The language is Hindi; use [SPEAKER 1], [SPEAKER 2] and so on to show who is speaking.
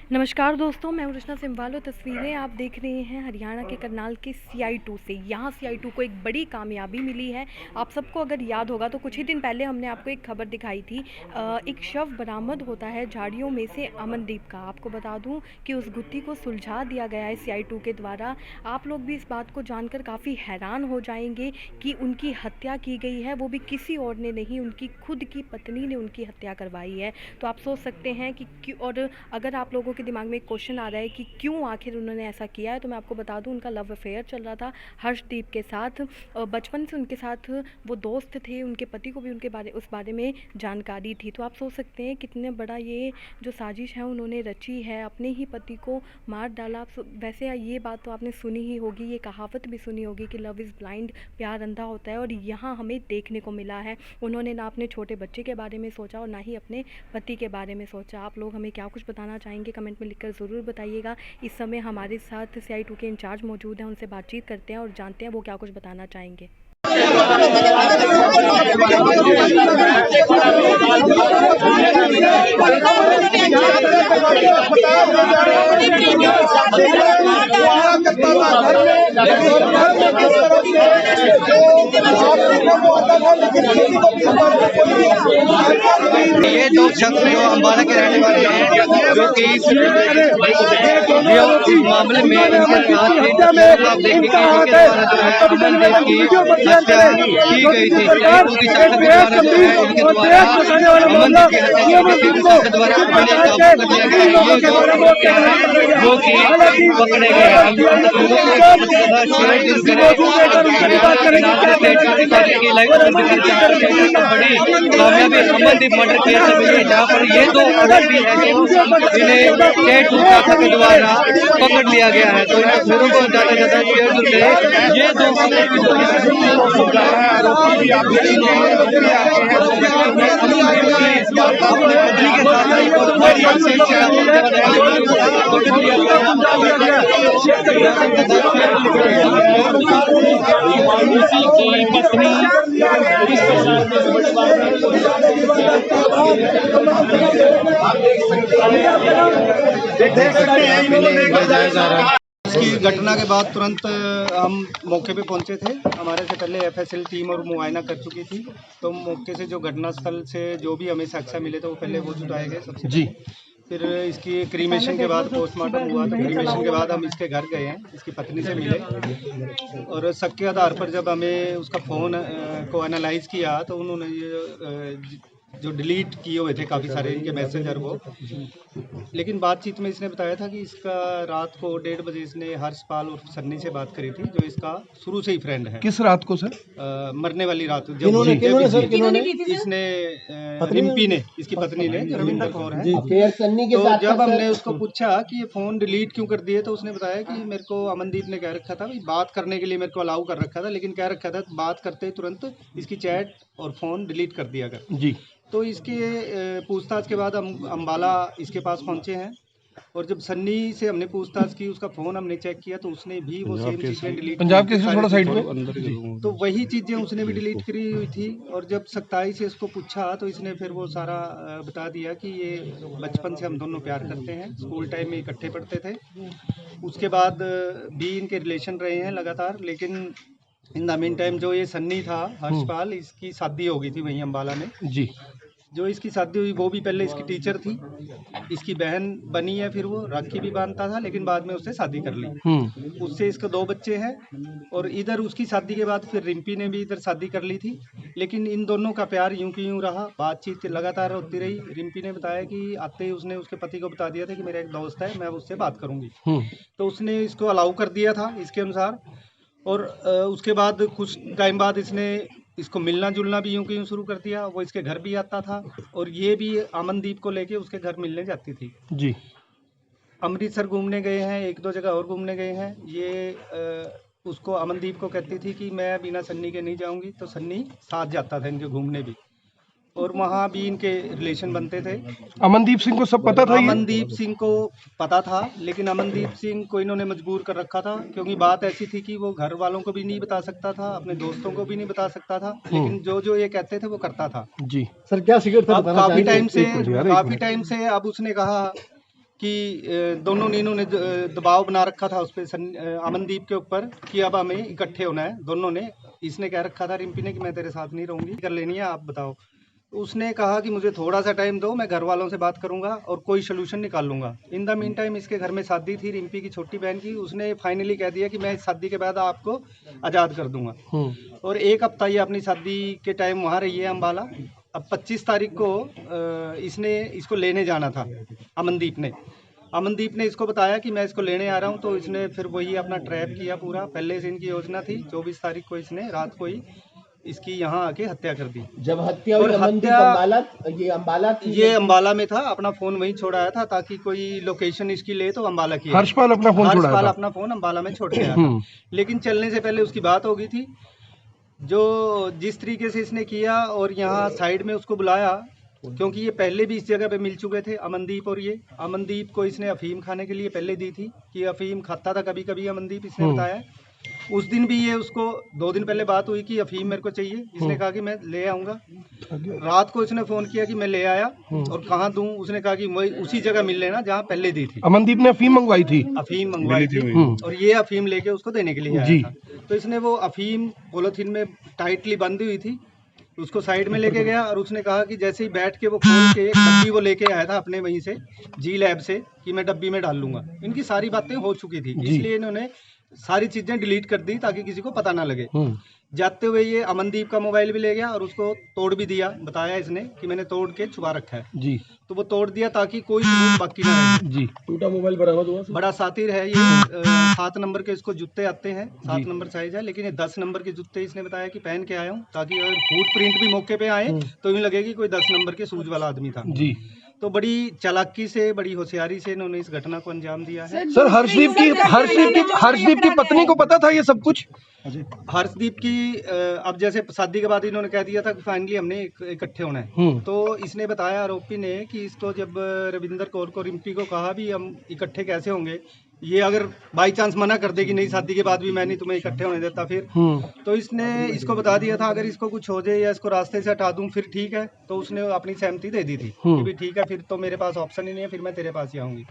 [SPEAKER 1] नमस्कार दोस्तों, मैं हूं रचना सिम्वालो। तस्वीरें आप देख रहे हैं हरियाणा के करनाल के CI2 से। यहाँ CI2 को एक बड़ी कामयाबी मिली है। आप सबको अगर याद होगा तो कुछ ही दिन पहले हमने आपको एक खबर दिखाई थी। एक शव बरामद होता है झाड़ियों में से अमनदीप का। आपको बता दूं कि उस गुत्थी को सुलझा दिया गया है CI2 के द्वारा। आप लोग भी इस बात को जानकर काफ़ी हैरान हो जाएंगे कि उनकी हत्या की गई है, वो भी किसी और ने नहीं, उनकी खुद की पत्नी ने उनकी हत्या करवाई है। तो आप सोच सकते हैं कि और अगर आप लोगों के दिमाग में एक क्वेश्चन आ रहा है कि क्यों आखिर उन्होंने ऐसा किया है, तो मैं आपको बता दूं उनका लव अफेयर चल रहा था हर्षदीप के साथ। बचपन से उनके साथ वो दोस्त थे, उनके पति को भी उस बारे में जानकारी थी। तो आप सोच सकते हैं कितने बड़ा ये जो साजिश है उन्होंने रची है, अपने ही पति को मार डाला। वैसे ये बात तो आपने सुनी ही होगी, ये कहावत भी सुनी होगी कि लव इज़ ब्लाइंड, प्यार अंधा होता है, और यहाँ हमें देखने को मिला है। उन्होंने ना अपने छोटे बच्चे के बारे में सोचा और ना ही अपने पति के बारे में सोचा। आप लोग हमें क्या कुछ बताना चाहेंगे कमेंट में लिखकर ज़रूर बताइएगा। इस समय हमारे साथ CI2 के इंचार्ज मौजूद हैं, उनसे बातचीत करते हैं और जानते हैं वो क्या कुछ बताना चाहेंगे।
[SPEAKER 2] ये दो शख्स जो अम्बाला के रहने वाले हैं, जो कि इस मामले में इनके साथ आप देखेंगे इनके द्वारा जो है अमनदीप की हत्या की गई थी। पूरी शख्स के द्वारा जो है इनके द्वारा अमनदीप की हत्या की गई थी। शख्स द्वारा उन्हें काबू कर लिया गया। ये जो वो कि पकड़े गए हैं। बड़ी कामयाबी अमनदीप मर्डर केस में मिली है, जहाँ पर ये दो आरोपी हैं जिन्हें CI2 शाखा के द्वारा पकड़ लिया गया है। तो इन तस्वीरों को ज्यादा से ज्यादा शेयर करते हैं। ये दो आरोपी जो इसकी घटना के बाद तुरंत हम मौके पे पहुंचे थे। हमारे से पहले FSL टीम और मुआयना कर चुकी थी। तो मौके से जो घटनास्थल से जो भी हमें साक्ष्य मिले थे वो पहले वो जुटाए गए सबसे जी। फिर इसकी क्रीमेशन के बाद पोस्टमार्टम हुआ। तो क्रीमेशन के बाद हम इसके घर गए हैं, इसकी पत्नी से मिले, और शक के आधार पर जब हमें उसका फ़ोन को एनालाइज किया तो उन्होंने ये जो डिलीट किए हुए थे काफ़ी सारे इनके मैसेंजर वो, लेकिन बातचीत में इसने बताया था कि इसका रात को 1:30 बजे इसने हर्षपाल और सन्नी से बात करी थी, जो इसका शुरू से ही फ्रेंड है। किस रात को सर? मरने वाली रात इसने रिम्पी ने, इसकी पत्नी ने, जो रविंदर कौर है। तो जब हमने उसको पूछा कि ये फ़ोन डिलीट क्यों कर दिए, तो उसने बताया कि मेरे को अमनदीप ने कह रखा था भाई बात करने के लिए, मेरे को अलाउ कर रखा था, लेकिन कह रखा था बात करते तुरंत इसकी चैट और फ़ोन डिलीट कर दिया कर जी। तो इसके पूछताछ के बाद हम अम्बाला इसके पास पहुंचे हैं, और जब सन्नी से हमने पूछताछ की, उसका फ़ोन हमने चेक किया तो उसने भी वो सेम चीज़ें डिलीट, पंजाब के थोड़ा साइड पे, तो वही चीज़ें उसने भी डिलीट करी हुई थी। और जब सख्ताई से इसको पूछा तो इसने फिर वो सारा बता दिया कि ये बचपन से हम दोनों प्यार करते हैं, स्कूल टाइम में इकट्ठे पढ़ते थे। उसके बाद भी इनके रिलेशन रहे हैं लगातार, लेकिन इन द मीन टाइम जो ये सन्नी था हर्षपाल, इसकी शादी हो गई थी वहीं अम्बाला में जी। जो इसकी शादी हुई वो भी पहले इसकी टीचर थी, इसकी बहन बनी है, फिर वो राखी भी बांधता था, लेकिन बाद में उससे शादी कर ली। उससे इसके 2 बच्चे हैं, और इधर उसकी शादी के बाद फिर रिम्पी ने भी इधर शादी कर ली थी। लेकिन इन दोनों का प्यार यूं की यूं रहा, बातचीत लगातार होती रही। रिम्पी ने बताया कि आते ही उसने उसके पति को बता दिया था कि मेरा एक दोस्त है, मैं उससे बात करूंगी। तो उसने इसको अलाउ कर दिया था इसके अनुसार। और उसके बाद कुछ टाइम बाद इसको मिलना जुलना भी यूं कि यूं शुरू कर दिया। वो इसके घर भी आता था, और ये भी अमनदीप को लेके उसके घर मिलने जाती थी जी। अमृतसर घूमने गए हैं, 1-2 जगह और घूमने गए हैं। ये उसको अमनदीप को कहती थी कि मैं बिना सन्नी के नहीं जाऊंगी, तो सन्नी साथ जाता था इनके घूमने भी, और वहाँ भी इनके रिलेशन बनते थे। अमनदीप सिंह को सब पता था? अमनदीप सिंह को पता था, लेकिन अमनदीप सिंह को इन्होंने मजबूर कर रखा था, क्योंकि बात ऐसी थी कि वो घर वालों को भी नहीं बता सकता था, अपने दोस्तों को भी नहीं बता सकता था, लेकिन जो जो ये कहते थे वो करता था जी। सर क्या सीक्रेट था? काफी टाइम से अब उसने कहा कि दोनों ने इन्होंने दबाव बना रखा था उस पर अमनदीप के ऊपर कि अब हमें इकट्ठे होना है दोनों ने। इसने कह रखा था रिम्पी ने कि मैं तेरे साथ नहीं रहूंगी, कर लेनी है आप बताओ। तो उसने कहा कि मुझे थोड़ा सा टाइम दो, मैं घर वालों से बात करूंगा और कोई सोल्यूशन निकाल लूंगा। इन द मीन टाइम इसके घर में शादी थी रिम्पी की छोटी बहन की। उसने फाइनली कह दिया कि मैं इस शादी के बाद आपको आज़ाद कर दूंगा। और 1 हफ्ता ये अपनी शादी के टाइम वहाँ रही है अम्बाला। अब 25 तारीख को इसने इसको लेने जाना था अमनदीप ने इसको बताया कि मैं इसको लेने आ रहा हूँ। तो इसने फिर वही अपना ट्रैप किया पूरा। पहले से इनकी योजना थी। 24 तारीख को इसने रात को ही इसकी यहाँ आके हत्या कर दी।
[SPEAKER 3] जब हत्या हुई ये
[SPEAKER 2] अम्बाला में था। अपना फोन वहीं छोड़ाया था ताकि कोई लोकेशन इसकी ले तो अम्बाला की।
[SPEAKER 4] हर्षपाल अपना
[SPEAKER 2] फोन अम्बाला में छोड़ के आया था। लेकिन चलने से पहले उसकी बात हो गई थी। जो जिस तरीके से इसने किया और यहाँ साइड में उसको बुलाया, क्योंकि ये पहले भी इस जगह पे मिल चुके थे अमनदीप। और ये अमनदीप को इसने अफीम खाने के लिए पहले दी थी कि अफीम खाता था कभी कभी अमनदीप, इसने बताया। उस दिन भी ये उसको 2 दिन पहले बात हुई कि अफीम मेरे को चाहिए। इसने कहा कि मैं ले आऊंगा। रात को इसने फोन किया कि मैं ले आया और कहाँ दूं। उसने कहा कि वही उसी जगह मिल लेना जहाँ पहले दी थी।
[SPEAKER 4] अमनदीप ने अफीम मंगवाई थी
[SPEAKER 2] और ये अफीम लेके उसको देने के लिए आया था। तो इसने वो अफीम पॉलीथीन में टाइटली बंधी हुई थी, उसको साइड में लेके गया और उसने कहा कि जैसे ही बैठ के वो खोल के एक डब्बी वो लेके आया था अपने वहीं से जी लैब से कि मैं डब्बी में डाल लूंगा। इनकी सारी बातें हो चुकी थी, इसलिए इन्होंने सारी चीजें डिलीट कर दी ताकि किसी को पता ना लगे। जाते हुए ये अमनदीप का मोबाइल भी ले गया और उसको तोड़ भी दिया। बताया इसने कि मैंने तोड़ के छुपा रखा है
[SPEAKER 4] जी।
[SPEAKER 2] तो वो तोड़ दिया ताकि कोई सबूत बाकी ना रहे
[SPEAKER 4] जी।
[SPEAKER 3] टूटा मोबाइल
[SPEAKER 2] बड़ा सातिर है ये। 7 नंबर के इसको जूते आते हैं, 7 नंबर साइज है। लेकिन ये 10 नंबर के जूते इसने बताया कि पहन के आया हूँ ताकि अगर फुट प्रिंट भी मौके पे आए तो यूँ लगेगी कोई 10 नंबर के सूज वाला आदमी था
[SPEAKER 4] जी।
[SPEAKER 2] तो बड़ी चालाकी से, बड़ी होशियारी से इन्होंने इस घटना को अंजाम दिया है।
[SPEAKER 4] सर हर्षदीप की पत्नी को पता था ये सब कुछ?
[SPEAKER 2] हर्षदीप की अब जैसे शादी के बाद इन्होंने कह दिया था कि फाइनली हमने इकट्ठे होना है। तो इसने बताया आरोपी ने कि इसको जब रविंदर कौर को रिम्पी को कहा भी हम इकट्ठे कैसे होंगे, ये अगर बाई चांस मना कर देगी नहीं शादी के बाद भी मैं नहीं तुम्हें इकट्ठे होने देता फिर। तो इसने इसको बता दिया था अगर इसको कुछ हो जाए या इसको रास्ते से हटा दूं फिर ठीक है। तो उसने अपनी सहमति दे दी थी कि भी ठीक है फिर तो मेरे पास ऑप्शन ही नहीं है, फिर मैं तेरे पास ही आऊंगी।